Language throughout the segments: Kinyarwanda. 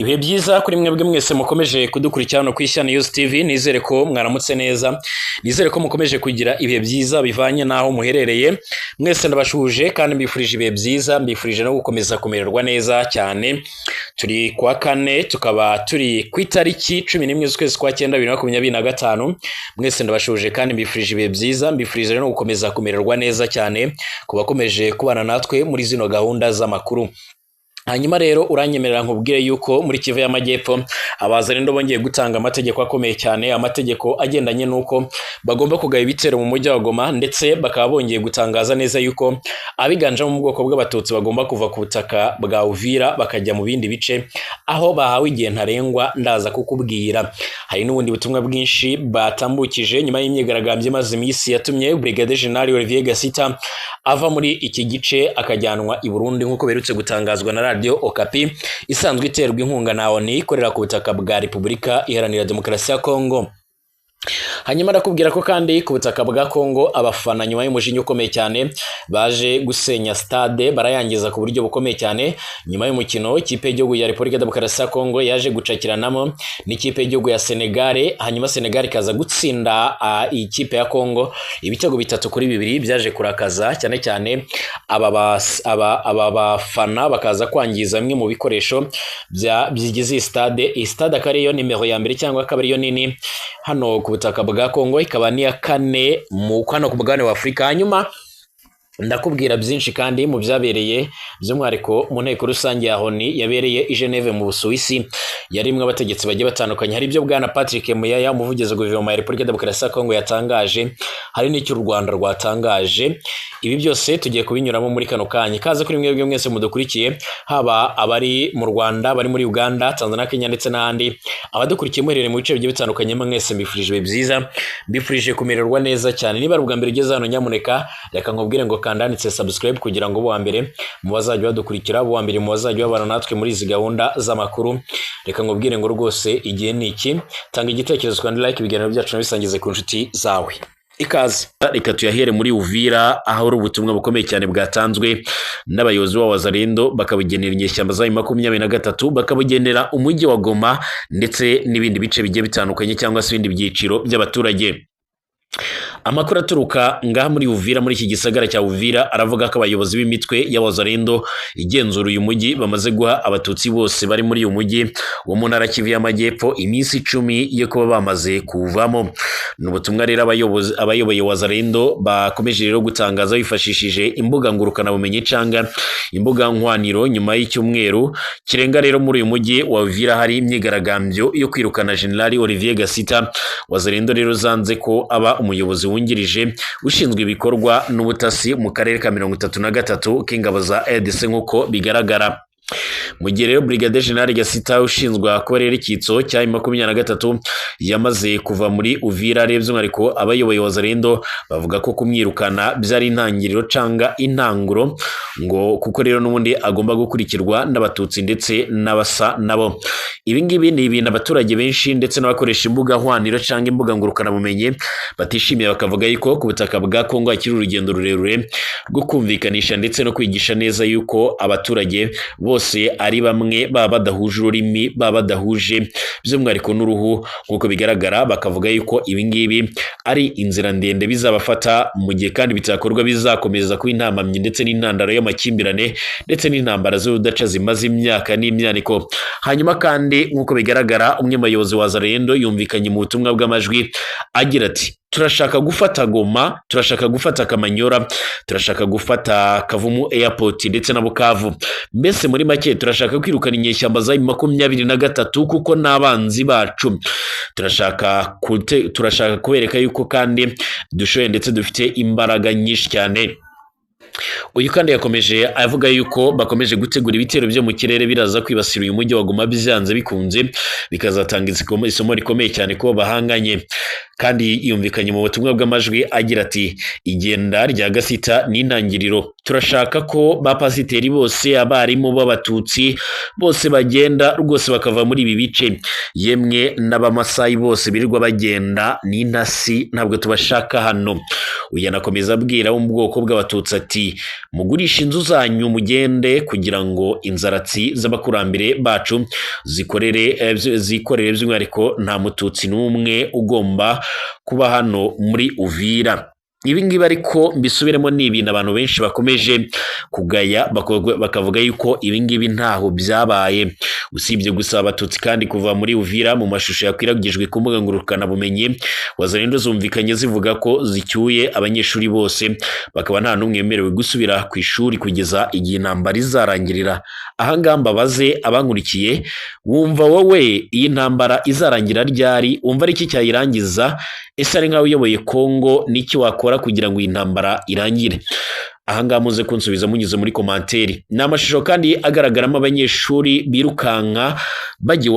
Ibihe byiza kuri mwebwe mwese mukomeje kudukurikirana ku Ishyano News TV. Nizere ko mwaramutse neza, nizere ko mukomeje kugira ibihe byiza bivanye naho muherereye. Mwese ndabashuje kandi mbifurije ibihe byiza, mbifurije no gukomeza kumererwa neza cyane. Turi kwa kane, tukaba turi ku itariki 11 z'ukwezi kwa 9 2025. Mwese ndabashuje kandi mbifurije ibihe byiza, mbifurije no gukomeza kumererwa neza cyane kubakomeje kubana natwe muri zino gahunda z'amakuru. Hanyuma rero uranyemerera nkubwire yuko muri Kivu y'Amajyepfo abazarendo bongeye gutanga amategeko akomeye cyane, amategeko agendanye nuko bagomba kugaba ibitero mu mujyi wa Goma, ndetse bakaba bongeye gutangaza neza yuko abiganje mu bwoko bw'abatutsi bagomba kuva ku butaka bwa Uvira bakajya mu bindi bice aho bahawe igihe ntarengwa. Ndaza kukubwira hari n'ubundi butumwa bwinshi batambukije nyuma y'imyigaragambyo imaze iminsi yatumye Brigadier General Olivier Gasita ava muri iki gice akajyanwa i Burundi, nk'uko berutse gutangazwa na Radio Okapi isanzwe iterwa inkunga na ONU ikorera ku butaka bwa Repubulika Iharanira Demokarasi ya Kongo. Hanyuma ndakubwira ko kandi ku butaka bwa Kongo abafana nyuma y'umujinya ukomeye cyane baje gusenya stade, barayangiza ku buryo bukomeye cyane nyuma y'umukino ikipe y'igihugu ya Repubulika Demokarasi ya Kongo yaje gucakiranamo n'ikipe y'igihugu ya Senegal. Hanyuma Senegal ikaza gutsinda ikipe ya Kongo ibitego 3-2 byaje kurakaza cyane cyane aba bafana bakaza kwangiza bimwe mu bikoresho byigize stade. Stade akariyo nimero ya mbere cyangwa akabariyo nini hano ku butaka bwa Kongo, ikaba ni ya kane mu hano ku mugabane wa Afurika. Hanyuma ndakubwira byinshi kandi mu byabereye by'umwariko mu nteko rusange ya ONU yabereye i Geneve mu Busuwisi, yarimwe abategetsi bagiye batandukanye. Hari ibyo bwana Patrick Muyaya umuvugizi wa guverinoma ya Repubulika Demokarasi ya Kongo yatangaje, hari n'icyo u Rwanda rwatangaje. Ibi byose tugiye kubinyuramo muri kano kanya. Kaze kuri mwebwe mwese mudukurikiye, haba abari mu Rwanda, bari muri Uganda, Tanzania, Kenya ndetse n'ahandi, abadukurikiye muherereye mu bice bigiye bitandukanye, mwese mbifurije ibihe byiza, mbifurije kumererwa neza cyane. Niba ari ubwa mbere ugeze hano, nyamuneka reka nkubwire ngo kandanditse subscribe kugira ngo bo mbere mu bazajya badukurikira, bo mbere mu bazajya babana natwe muri izi gahunda z'amakuru. Reka nkubwire ngo rwose igihe ni iki, tanga igitekerezo kandi like ibiganiro byacu nabisangize ku nshuti zawe. Ikaze. Reka tuyahere muri Uvira aho ari ubutumwa bukomeye cyane bwatanzwe n'abayobozi b'Abazarendo bakabugenera inyeshyamba za 23 bakabugenera umujyi wa Goma ndetse n'ibindi bice bigiye bitandukanye cyangwa se ibindi byiciro by'abaturage. Amakuru aturuka ngaha muri Uvira, muri iki gisagara cya Uvira, aravuga ko abayobozi b'imitwe y'Abazarendo igenzura uyu mujyi bamaze guha abatutsi bose bari muri uyu mujyi wo mu ntara Kivu y'Amajyepfo iminsi 10 yo kuba bamaze kuvamo. N'ubutumwa rero abayoboye Wazarendo bakomeje rero gutangaza bifashishije imbuga ngurukana bumenyi canga imbuga nkwaniro nyuma y'icyumweru kirenga rero muri uyu mujyi wa Uvira hari imyigaragambyo yo kwirukana General Olivier Gasita. Wazarendo rero zanze ko aba umuyobozi wungirije ushinzwe ibikorwa n'ubutasi mu karere ka 33 k'ingabo za EDC nk'uko bigaragara. Mu gihe rero Brigadier General Gasita ushinzwe kubarera icyitso cya 23 yamaze kuva muri Uvira, rebye ariko abayoboye Wazarendo bavuga ko kumwirukana byari intangiriro canga intanguro, ngo kuko rero n'ubundi agomba gukurikirwa n'abatutsi ndetse n'abasa nabo. Ibi ngibi ni ibintu abaturage benshi ndetse n'abakoresha imbuga hwaniro canga imbuga ngurukana bumenye batishimiye, bakavuga yuko ku butaka bwa Kongo akiri urugendo rurerure rwo kumvikanisha ndetse no kwigisha neza yuko abaturage bose ari bamwe, baba badahuje ururimi, baba badahuje by'umwihariko n'uruhu. Nk'uko bigaragara bakavuga yuko ibi ngibi ari inzira ndende bizabafata, mu gihe kandi bitakorwa bizakomeza kuba intamamyi ndetse n'intandaro y'amakimbirane ndetse n'intambara z'urudaca zimaze imyaka n'imyaniko. Hanyuma kandi nk'uko bigaragara umwe mu bayobozi wa Wazarendo yumvikanye mu butumwa bw'amajwi agira ati: turashaka gufata Goma, turashaka gufata Kamanyora, turashaka gufata Kavumu Airport ndetse na Bukavu. Mbese muri make turashaka kwirukana inyeshyamba za 23 kuko n'abanzi bacu. Turashaka kubereka yuko kandi dushoye ndetse dufite imbaraga nyinshi cyane. Uyu kandi yakomeje avuga yuko bakomeje gutegura ibitero byo mu kirere biraza kwibasira uyu mujyi wa Goma byanze bikunze, bikazatanga isomo rikomeye cyane ko bahanganye. kandi yumvikanye mu butumwa bw'amajwi agira ati igenda rya Gasita n'intangiriro turashaka ko ba pasiteri bose abarimu b'abatutsi bose bagenda rwose bakava muri ibi bice yemwe n'abamasayi bose birirwa bagenda n'intasi ntabwo tubashaka hano. Uyu anakomeza abwira wo mu bwoko bw'abatutsi ati mugurisha inzu zanyu mugende kugira ngo inzaratsi z'abakurambere bacu zikorere by'umwihariko nta mututsi n'umwe ugomba kuba hano muri Uvira. Ibi ngibi ariko mbisubiremo ni ibintu abantu benshi bakomeje kugaya bakavuga yuko ibi ngibi ntaho byabaye, usibye gusa abatutsi kandi kuva muri Uvira mu mashusho yakwiragijwe ku mbuga ngurukanabumenyi Wazalendo zumvikanye zivuga ko zicyuye abanyeshuri bose bakaba nta n'umwe yemerewe gusubira ku ishuri kugeza igihe intambara izarangirira. Aha ngaha mbabaze abankurikiye, wumva wowe iyi ntambara izarangira ryari? Wumva ari iki cyayirangiza? Ese ari nkawe uyoboye Kongo n'iki wakora kugira ngo iyi ntambara irangire? Aha ngaha muze kunsubiza munyuze muri komanteri. Ni amashusho kandi agaragaramo abanyeshuri birukanka bajya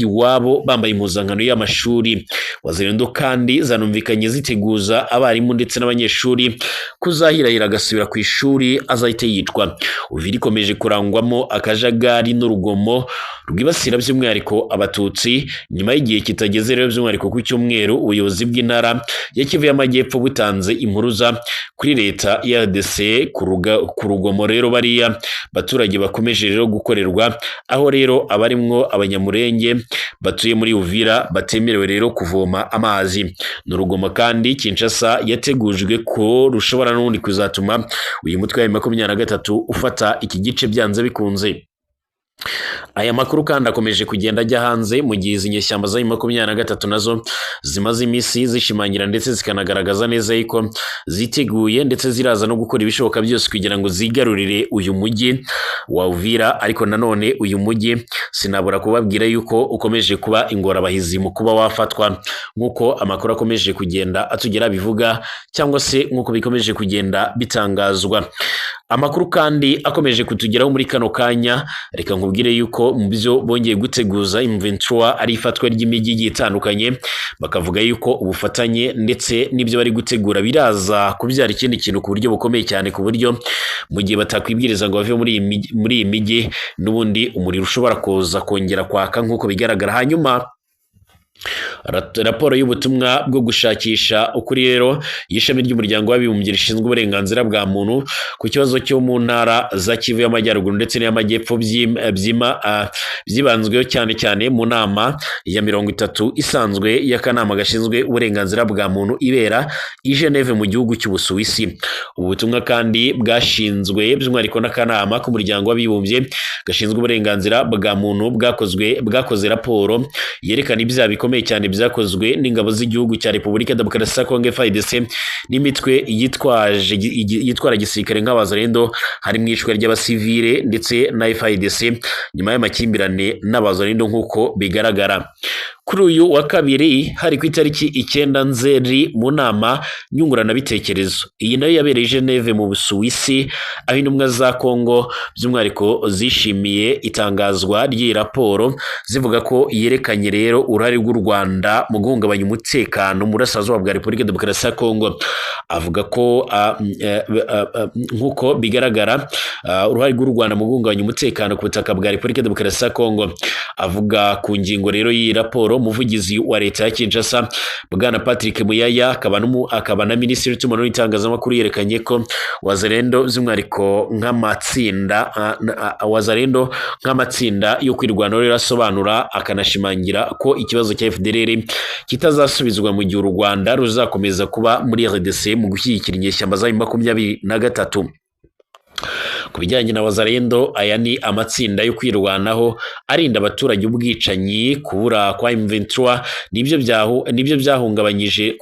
iwabo bambaye impuzankano y'amashuri. Wazalendo kandi zanumvikanye ziteguza abarimu ndetse n'abanyeshuri kuzahirahira agasubira ku ishuri azahite yicwa. Uvira ikomeje kurangwamo akajagari n'urugomo rwibasira by'umwihariko abatutsi nyuma y'igihe kitageze rero by'umwihariko ku cyumweru ubuyobozi bw'intara ya Kivu y'Amajyepfo butanze impuruza kuri leta ya RDC ku rugomo rero bariya baturage bakomeje rero gukorerwa, aho rero abarimwo abanyamurenge batuye muri Uvira batemerewe rero kuvoma amazi. N'urugomo kandi Kinshasa yategujwe ko rushobora n'ubundi kuzatuma uyu mutwe wa 23 ufata iki gice byanze bikunze. Aya makuru kandi akomeje kugenda ajya hanze mu gihe izi nyeshyamba za 23 nazo zimaze imisi zishimangira ndetse zikanagaragaza neza yuko ziteguye ndetse ziraza no gukora ibishoboka byose kugira ngo zigarurire uyu mujyi wa Uvira. Ariko nanone uyu mujyi sinabura kubabwira yuko ukomeje kuba ingorabahizi mu kuba wafatwa nk'uko amakuru akomeje kugenda atugera bivuga cyangwa se nk'uko bikomeje kugenda bitangazwa. Amakuru kandi akomeje kutugeraho muri kano kanya, reka nkubwire yuko mu byo bongeye guteguza M23 ari ifatwa ry'imijyi itandukanye, bakavuga yuko ubufatanye ndetse n'ibyo bari gutegura biraza kubyara ikindi kintu ku buryo bukomeye cyane, ku buryo mu gihe batakwibwiriza ngo bave muri iyi mijyi n'ubundi umuriro ushobora kuza kongera kwaka nk'uko bigaragara. Hanyuma raporo y'ubutumwa bwo gushakisha ukuri rero y'ishami ry'umuryango w'abibumbye rishinzwe uburenganzira bwa muntu ku kibazo cyo mu ntara za Kivu y'Amajyaruguru ndetse n'Amajyepfo byibanzweho cyane cyane mu nama ya 30 isanzwe y'akanama gashinzwe uburenganzira bwa muntu ibera i Geneve mu gihugu cy'Ubusuwisi. Ubutumwa kandi bwashinzwe by'umwihariko n'akanama k'umuryango w'abibumbye gashinzwe uburenganzira bwa muntu bwakoze raporo yerekana ibyaha bikomeye cyane byakozwe n'ingabo z'igihugu cya Repubulika Demokarasi ya Kongo FARDC n'imitwe yitwara gisirikare nk'abazalendo, harimo ishwe ry'abasivile ndetse na FARDC nyuma y'amakimbirane n'abazalendo nk'uko bigaragara. Kuri uyu wa kabiri hari ku itariki 9 Nzeri mu nama nyunguranabitekerezo, iyi nayo yabereye Geneve mu Busuwisi, aho intumwa za Kongo by'umwihariko zishimiye itangazwa ry'iyi raporo zivuga ko yerekanye rero uruhare rw'u Rwanda mu guhungabanya umutekano mu burasirazuba bwa Repubulika Demokarasi ya Kongo. Avuga ko nk'uko bigaragara uruhare rw'u Rwanda mu guhungabanya umutekano ku butaka bwa Repubulika Demokarasi ya Kongo. Avuga ku ngingo rero y'iyi raporo umuvugizi wa leta ya Kinshasa Bwana Patrick Muyaya akaba na minisitiri w'itumanaho n'itangazamakuru yerekanye ko Wazalendo by'umwihariko nk'amatsinda yo kwirwanaho rero asobanura akanashimangira ko ikibazo cya FDLR kitazasubizwa mu gihe u Rwanda ruzakomeza kuba muri RDC mu gushyigikira inyeshyamba za 23. Ku bijyanye na Wazalendo, aya ni amatsinda yo kwirwanaho arinda abaturage ubwicanyi. Kubura kwa M23 nibyo byahungabanyije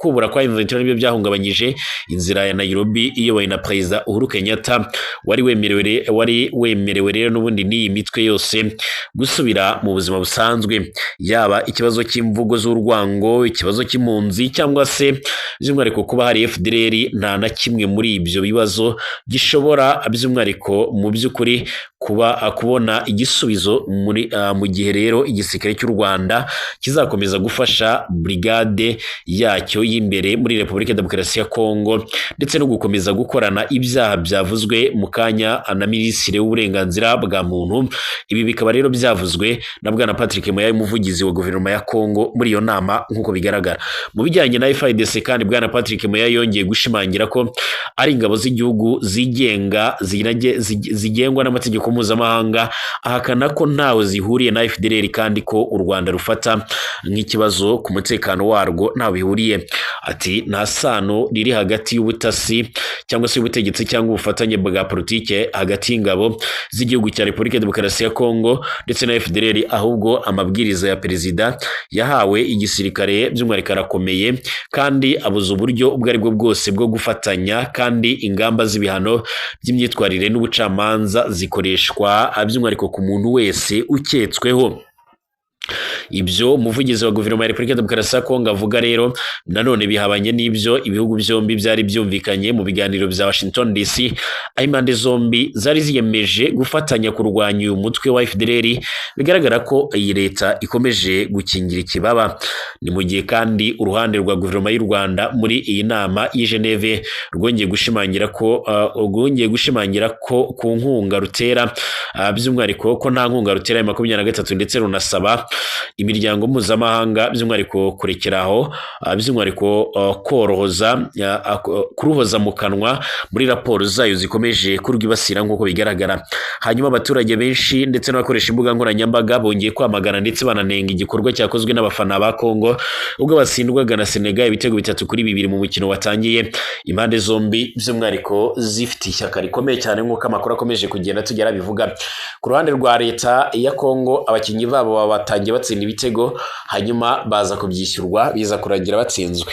nibyo byahungabanyije inzira ya Nairobi iyobowe na Perezida Uhuru Kenyatta wari wemerewe rero n'ubundi n'iyi mitwe yose gusubira mu buzima busanzwe, yaba ikibazo cy'imvugo z'urwango, ikibazo cy'impunzi cyangwa se by'umwihariko kuba hari FDLR. Nta na kimwe muri ibyo bibazo gishobora by'umwihariko mu by'ukuri kubona igisubizo mu gihe rero igisirikare cy'u Rwanda kizakomeza gufasha brigade yacyo y'imbere muri Repubulika Demokarasi ya Kongo ndetse no gukomeza gukorana ibyaha byavuzwe mu kanya na Minisitiri w'uburenganzira bwa muntu. Ibi bikaba rero byavuzwe na Bwana Patrick Moya, umuvugizi wa guverinoma ya Kongo muri iyo nama nk'uko bigaragara. Mu bijyanye na FARDC kandi Bwana Patrick Moya yongeye gushimangira ko ari ingabo z'igihugu zigengwa n'amategeko mpuzamahanga, ahakana ko ntawe zihuriye na FDLR kandi ko u Rwanda rufata nk'ikibazo ku mutekano warwo ntawe bihuriye. Ati nta sano riri hagati y'ubutasi cyangwa se ubutegetsi cyangwa ubufatanye bwa politike hagati y'ingabo z'igihugu cya Repubulika Demokarasi ya Kongo ndetse na FDLR, ahubwo amabwiriza ya perezida yahawe igisirikare by'umwihariko arakomeye kandi abuza uburyo ubwo aribwo bwose bwo gufatanya, kandi ingamba z'ibihano by'imyitwarire n'ubucamanza zikoreshwa by'umwihariko ku muntu wese uketsweho. Ibyo umuvugizi wa guverinoma ya Repubulika Demokarasi ya Kongo avuga rero nanone bihabanye n'ibyo ibihugu byombi byari byumvikanye mu biganiro bya Washington DC, aho impande zombi zari ziyemeje gufatanya kurwanya uyu mutwe wa FDLR. Bigaragara ko iyi leta ikomeje gukingira ikibaba. Ni mu gihe kandi uruhande rwa guverinoma y'u Rwanda muri iyi nama y'i Geneve rwongeye gushimangira ko ku nkunga rutera by'umwihariko ko nta nkunga rutera ya 23 ndetse runasaba imiryango mpuzamahanga by'umwihariko kurekeraho by'umwihariko kuruhoza mu kanwa muri raporo zayo zikomeje kurwibasira nk'uko bigaragara. Hanyuma abaturage benshi ndetse n'abakoresha imbuga nkoranyambaga bongeye kwamagana ndetse bananenga igikorwa cyakozwe n'abafana ba Kongo ubwo basindwaga na Senegal ibitego 3-2 mu mukino watangiye. Impande zombi by'umwihariko zifite ishyaka rikomeye cyane nk'uko amakuru akomeje kugenda tugera bivuga. Ku ruhande rwa leta ya Kongo abakinnyi babo batangiye batsinda ibitego hanyuma baza kubyishyurwa biza kuragira batsinzwe.